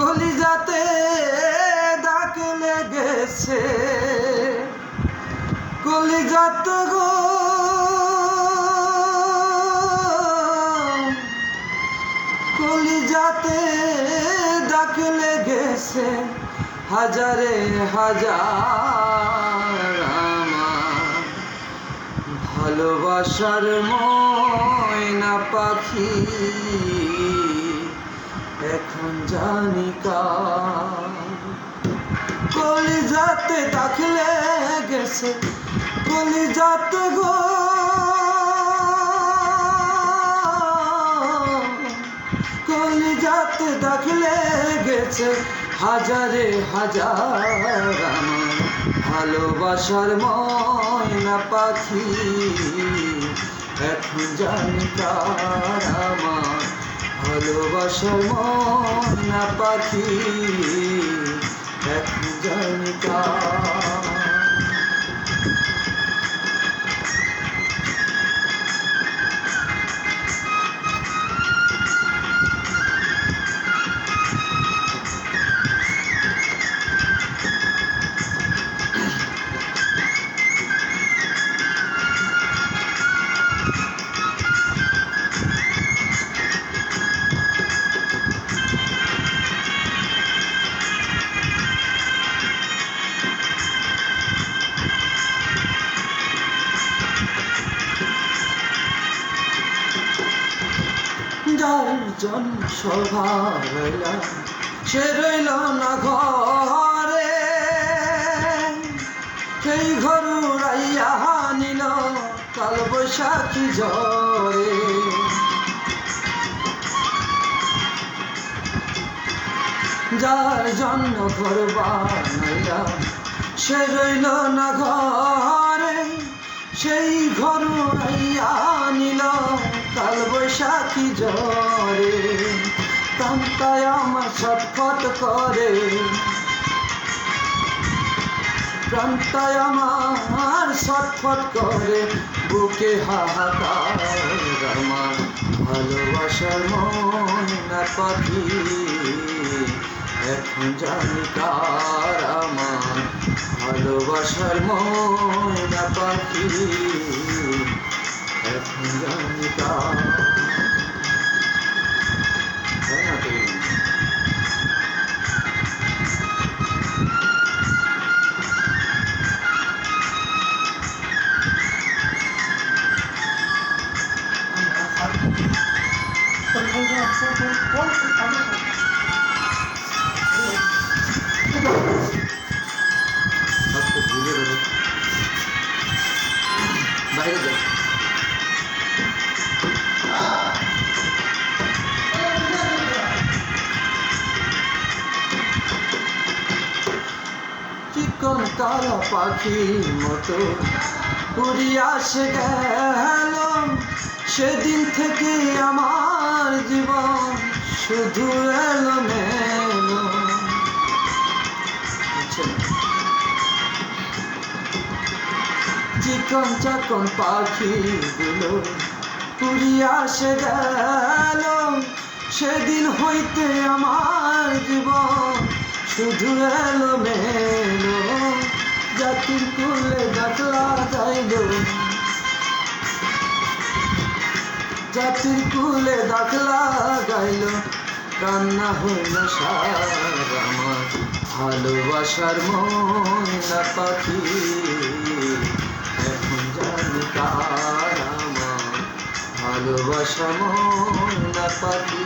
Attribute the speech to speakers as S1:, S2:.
S1: কলিজাতে দাগ লেগেছে, কলিজাত গো কলিজাতে দাগ লেগেছে, হাজারে হাজার আমার ভালোবাসার ময়না পাখি এখন জানি কার। কলিজাতে দাগ লেগেছে, কলিজাতে গো কলিজাতে দাগ লেগেছে, হাজারে হাজার আমার ভালোবাসার ময়না পাখি এখন জানি কার। আমার ভালোবাসার ময়না পাখি এখন জানি কার। যার জন্য সভা রইল সে রইল না ঘরে, সেই ঘর উড়াইয়া নিল কাল বৈশাখী ঝড়ে। যার জন্য ঘর বানাইয়া সে রইল না ঘরে, সেই ঘর উড়াইয়া নিল কাল বৈশাখী ঝড়ে। প্রাণটায় আমার ছটফট করে, প্রাণটায় আমার ছটফট করে, বুকে হাহাকার আমার ভালোবাসার ময়না পাখি এখন জানি কার। আমার ভালোবাসার ময়না পাখি এখন জানি কার। বাইরে যাও। চিকন কালা পাখির মতো উড়িয়া সে গেল, সেদিন থেকে আমার জীবন শুধু এলোমেলো। চিকন চাকন পাখিগুলো উড়িয়া সে গেল, সেদিন হইতে আমার জীবন শুধু এলোমেলো। জাতির কুলে ডাকলা যাইল, জাতির কুলে ডাকলা গাইল, কান্না হইল সার আমার ভালোবাসার ময়না পাখি এখন জানি কার। আমার ভালোবাসা ময়না পাখি।